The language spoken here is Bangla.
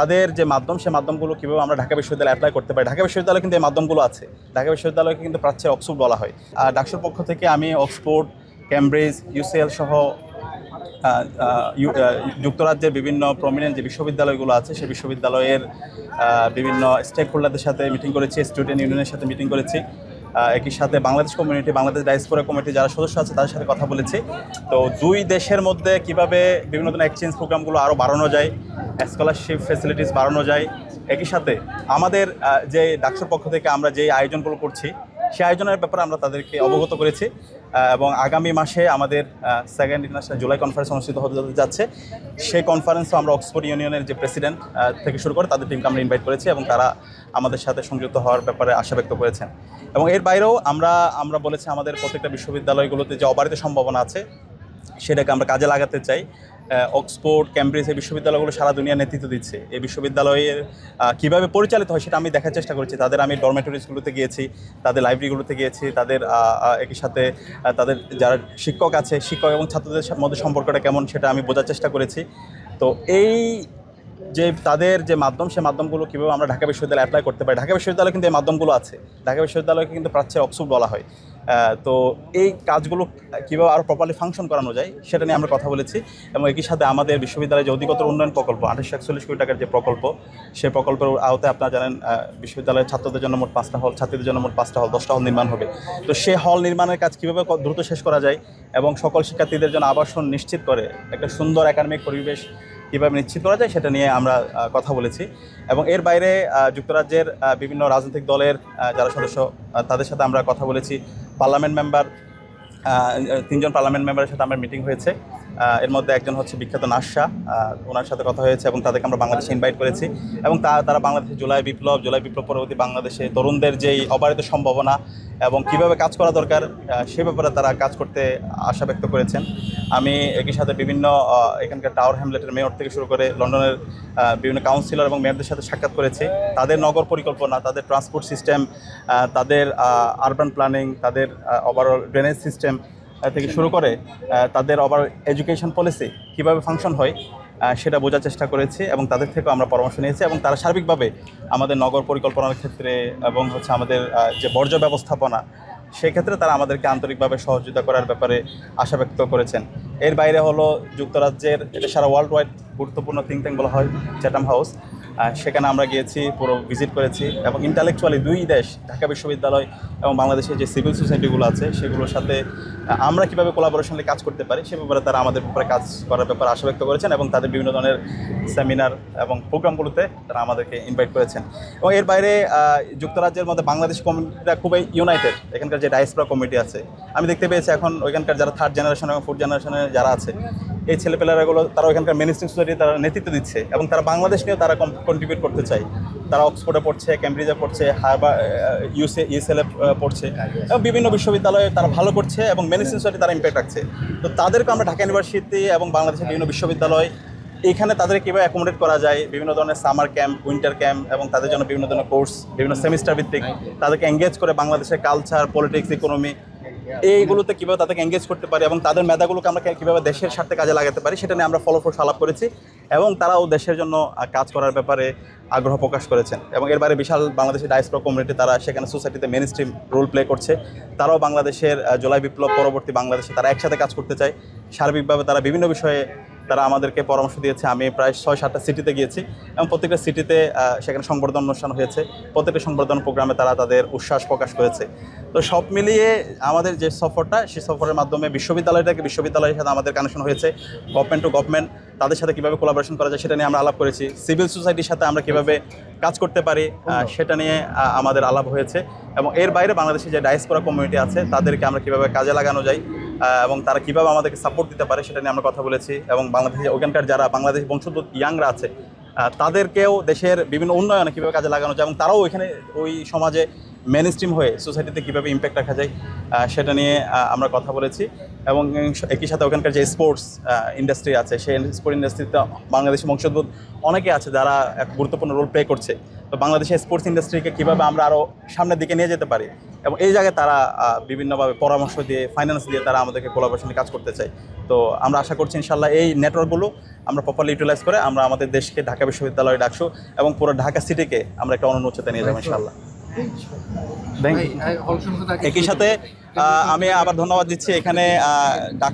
তাদের যে মাধ্যম, সে মাধ্যমগুলো কীভাবে আমরা ঢাকা বিশ্ববিদ্যালয়ে অ্যাপ্লাই করতে পারি। ঢাকা বিশ্ববিদ্যালয়ে কিন্তু এই মাধ্যমগুলো আছে। ঢাকা বিশ্ববিদ্যালয়কে কিন্তু প্রাচ্যের অক্সফোর্ড বলা হয়। আর ডাকসুর পক্ষ থেকে আমি অক্সফোর্ড, ক্যামব্রিজ, ইউসিএল সহ যুক্তরাজ্যের বিভিন্ন প্রমিনেন্ট যে বিশ্ববিদ্যালয়গুলো আছে সেই বিশ্ববিদ্যালয়ের বিভিন্ন স্টেক হোল্ডারদের সাথে মিটিং করেছি, স্টুডেন্ট ইউনিয়নের সাথে মিটিং করেছি। একই সাথে Bangladesh community, Bangladesh diaspora committee যারা সদস্য আছে তাদের সাথে কথা বলেছি। তো দুই দেশের মধ্যে কিভাবে বিভিন্ন ধরনের এক্সচেঞ্জ প্রোগ্রামগুলো আরও বাড়ানো যায়, স্কলারশিপ ফ্যাসিলিটিস বাড়ানো যায়। একই সাথে আমাদের যে ডাকসুর পক্ষ থেকে আমরা যে আয়োজনগুলো করছি সেই আয়োজনের ব্যাপারে আমরা তাদেরকে অবগত করেছি এবং আগামী মাসে আমাদের সেকেন্ড ইন্টারন্যাশনাল জুলাই কনফারেন্স অনুষ্ঠিত হতে যাচ্ছে। সেই কনফারেন্সও আমরা অক্সফোর্ড ইউনিয়নের যে প্রেসিডেন্ট থেকে শুরু করে তাদের টিমকে আমরা ইনভাইট করেছি এবং তারা আমাদের সাথে সংযুক্ত হওয়ার ব্যাপারে আশা ব্যক্ত করেছেন। এবং এর বাইরেও আমরা বলেছি আমাদের প্রত্যেকটা বিশ্ববিদ্যালয়গুলোতে যে অবারিত সম্ভাবনা আছে সেটাকে আমরা কাজে লাগাতে চাই। অক্সফোর্ড, ক্যামব্রিজ এই বিশ্ববিদ্যালয়গুলো সারা দুনিয়া নেতৃত্ব দিচ্ছে। এই বিশ্ববিদ্যালয়ের কীভাবে পরিচালিত হয় সেটা আমি দেখার চেষ্টা করেছি। তাদের আমি ডরমেটরিজগুলোতে গিয়েছি, তাদের লাইব্রেরিগুলোতে গিয়েছি, তাদের একই সাথে তাদের যারা শিক্ষক আছে, শিক্ষক এবং ছাত্রদের মধ্যে সম্পর্কটা কেমন সেটা আমি বোঝার চেষ্টা করেছি। তো এই যে তাদের যে মাধ্যম, সে মাধ্যমগুলো কীভাবে আমরা ঢাকা বিশ্ববিদ্যালয়ে অ্যাপ্লাই করতে পারি। ঢাকা বিশ্ববিদ্যালয়ে কিন্তু এই মাধ্যমগুলো আছে। ঢাকা বিশ্ববিদ্যালয়কে কিন্তু প্রাচ্যের অক্সফোর্ড বলা হয়। তো এই কাজগুলো কীভাবে আরও প্রপারলি ফাংশন করানো যায় সেটা নিয়ে আমরা কথা বলেছি। এবং একই সাথে আমাদের বিশ্ববিদ্যালয়ের যে অধিকতর উন্নয়ন প্রকল্প 2841 কোটি টাকার যে প্রকল্প, সেই প্রকল্পের আওতায় আপনারা জানেন বিশ্ববিদ্যালয়ের ছাত্রদের জন্য মোট 5টা হল, ছাত্রীদের জন্য মোট 5টা হল, 10টা হল নির্মাণ হবে। তো সে হল নির্মাণের কাজ কীভাবে দ্রুত শেষ করা যায় এবং সকল শিক্ষার্থীদের জন্য আবাসন নিশ্চিত করে একটা সুন্দর একাডেমিক পরিবেশ কীভাবে নিশ্চিত করা যায় সেটা নিয়ে আমরা কথা বলেছি। এবং এর বাইরে যুক্তরাজ্যের বিভিন্ন রাজনৈতিক দলের যারা সদস্য তাদের সাথে আমরা কথা বলেছি। পার্লামেন্ট মেম্বার 3জন পার্লামেন্ট মেম্বারের সাথে আমার মিটিং হয়েছে। এর মধ্যে একজন হচ্ছে বিখ্যাত নাসা, ওনার সাথে কথা হয়েছে এবং তাদেরকে আমরা বাংলাদেশে ইনভাইট করেছি। এবং তারা বাংলাদেশে জুলাই বিপ্লব পরবর্তী বাংলাদেশে তরুণদের যেই অবারিত সম্ভাবনা এবং কিভাবে কাজ করা দরকার সে ব্যাপারে তারা কাজ করতে আশা ব্যক্ত করেছেন। আমি একই সাথে বিভিন্ন এখানকার টাওয়ার হ্যামলেটের মেয়র থেকে শুরু করে লন্ডনের বিভিন্ন কাউন্সিলর এবং মেয়রদের সাথে সাক্ষাৎ করেছি। তাদের নগর পরিকল্পনা, তাদের ট্রান্সপোর্ট সিস্টেম, তাদের আরবান প্ল্যানিং, তাদের ওভারঅল ড্রেনেজ সিস্টেম থেকে শুরু করে তাদের ওভারঅল এডুকেশন পলিসি কীভাবে ফাংশন হয় সেটা বোঝার চেষ্টা করেছি এবং তাদের থেকেও আমরা পরামর্শ নিয়েছি। এবং তারা সার্বিকভাবে আমাদের নগর পরিকল্পনার ক্ষেত্রে এবং হচ্ছে আমাদের যে বর্জ্য ব্যবস্থাপনা সেক্ষেত্রে তারা আমাদেরকে আন্তরিকভাবে সহযোগিতা করার ব্যাপারে আশা ব্যক্ত করেছেন। এর বাইরে হলো যুক্তরাজ্যের, এটা সারা ওয়ার্ল্ড ওয়াইড গুরুত্বপূর্ণ থিঙ্ক ট্যাঙ্ক বলা হয়, চ্যাটাম হাউস, সেখানে আমরা গিয়েছি, পুরো ভিজিট করেছি এবং ইন্টালেকচুয়ালি দুই দেশ ঢাকা বিশ্ববিদ্যালয় এবং বাংলাদেশের যে সিভিল সোসাইটিগুলো আছে সেগুলোর সাথে আমরা কীভাবে কোলাবোরেশনে কাজ করতে পারি সে ব্যাপারে তারা আমাদের ব্যাপারে কাজ করার ব্যাপারে আশা ব্যক্ত করেছেন এবং তাদের বিভিন্ন ধরনের সেমিনার এবং প্রোগ্রামগুলোতে তারা আমাদেরকে ইনভাইট করেছেন। এবং এর বাইরে যুক্তরাজ্যের মধ্যে বাংলাদেশ কমিউনিটিটা খুবই ইউনাইটেড। এখানকার যে ডায়াসপোরা কমিটি আছে আমি দেখতে পেয়েছি এখন ওইখানকার যারা 3rd জেনারেশন এবং 4th জেনারেশনের যারা আছে এই ছেলেপেলেরাগুলো তারা ওইখানকার মেনস্ট্রিম সোসাইটি তারা নেতৃত্ব দিচ্ছে এবং তারা বাংলাদেশ নিয়েও তারা কন্ট্রিবিউট করতে চায়। তারা অক্সফোর্ডে পড়ছে, ক্যামব্রিজে পড়ছে, ইউসিএলে পড়ছে এবং বিভিন্ন বিশ্ববিদ্যালয়ে তারা ভালো করছে এবং মেনস্ট্রিম সোসাইটি তারা ইম্প্যাক্ট রাখছে। তো তাদেরকে আমরা ঢাকা ইউনিভার্সিটি এবং বাংলাদেশের বিভিন্ন বিশ্ববিদ্যালয় এখানে তাদের কীভাবে অ্যাকোমোডেট করা যায়, বিভিন্ন ধরনের সামার ক্যাম্প, উইন্টার ক্যাম্প এবং তাদের জন্য বিভিন্ন ধরনের কোর্স, বিভিন্ন সেমিস্টার ভিত্তিক তাদেরকে এঙ্গেজ করে বাংলাদেশের কালচার, পলিটিক্স, ইকোনমি এইগুলোতে কীভাবে তাদেরকে এঙ্গেজ করতে পারি এবং তাদের মেধাগুলোকে আমরা কীভাবে দেশের স্বার্থে কাজে লাগাতে পারি সেটা নিয়ে আমরা ফলপ্রসূ আলাপ করেছি এবং তারাও দেশের জন্য কাজ করার ব্যাপারে আগ্রহ প্রকাশ করেছেন। এবং এর বাইরে বিশাল বাংলাদেশের ডায়াসপোরা কমিউনিটি তারা সেখানে সোসাইটিতে মেইনস্ট্রিম রোল প্লে করছে। তারাও বাংলাদেশের জুলাই বিপ্লব পরবর্তী বাংলাদেশে তারা একসাথে কাজ করতে চায়। সার্বিকভাবে তারা বিভিন্ন বিষয়ে তারা আমাদেরকে পরামর্শ দিয়েছে। আমি প্রায় 6-7টা সিটিতে গিয়েছি এবং প্রত্যেকটা সিটিতে সেখানে সংবর্ধনা অনুষ্ঠান হয়েছে। প্রত্যেকটা সংবর্ধনা প্রোগ্রামে তারা তাদের উচ্ছ্বাস প্রকাশ করেছে। তো সব মিলিয়ে আমাদের যে সফরটা সেই সফরের মাধ্যমে বিশ্ববিদ্যালয়ের সাথে আমাদের কানেকশন হয়েছে। গভর্নমেন্ট টু গভর্নমেন্ট তাদের সাথে কীভাবে কোলাবোরেশন করা যায় সেটা নিয়ে আমরা আলাপ করেছি। সিভিল সোসাইটির সাথে আমরা কীভাবে কাজ করতে পারি সেটা নিয়ে আমাদের আলাপ হয়েছে। এবং এর বাইরে বাংলাদেশের যে ডায়াসপোরা কমিউনিটি আছে তাদেরকে আমরা কীভাবে কাজে লাগানো যায় এবং তারা কীভাবে আমাদেরকে সাপোর্ট দিতে পারে সেটা নিয়ে আমরা কথা বলেছি। এবং বাংলাদেশে ওখানকার যারা বাংলাদেশ বংশোদ্ভূত ইয়াংরা আছে তাদেরকেও দেশের বিভিন্ন উন্নয়নে কীভাবে কাজে লাগানো যায় এবং তারাও ওইখানে ওই সমাজে মেনস্ট্রিম হয়ে সোসাইটিতে কীভাবে ইম্প্যাক্ট রাখা যায় সেটা নিয়ে আমরা কথা বলেছি। এবং একই সাথে ওখানকার যে স্পোর্টস ইন্ডাস্ট্রি আছে সেই স্পোর্ট ইন্ডাস্ট্রিতে বাংলাদেশি বংশোদ্ভূত অনেকে আছে যারা এক গুরুত্বপূর্ণ রোল প্লে করছে। তো বাংলাদেশের স্পোর্টস ইন্ডাস্ট্রিকে কীভাবে আমরা আরও সামনের দিকে নিয়ে যেতে পারি এবং এই জায়গায় তারা বিভিন্নভাবে পরামর্শ দিয়ে ফাইন্যান্স দিয়ে তারা আমাদেরকে কোলাবোরেশনে কাজ করতে চায়। তো আমরা আশা করছি ইনশাল্লাহ এই নেটওয়ার্কগুলো আমরা প্রপারলি ইউটিলাইজ করে আমরা আমাদের দেশকে ঢাকা বিশ্ববিদ্যালয়ে ডাকসু এবং পুরো ঢাকা সিটিকে আমরা একটা অনন্য উচ্চতায় নিয়ে যাবো ইনশাল্লাহ। একই সাথে আমি আবার ধন্যবাদ দিচ্ছি এখানে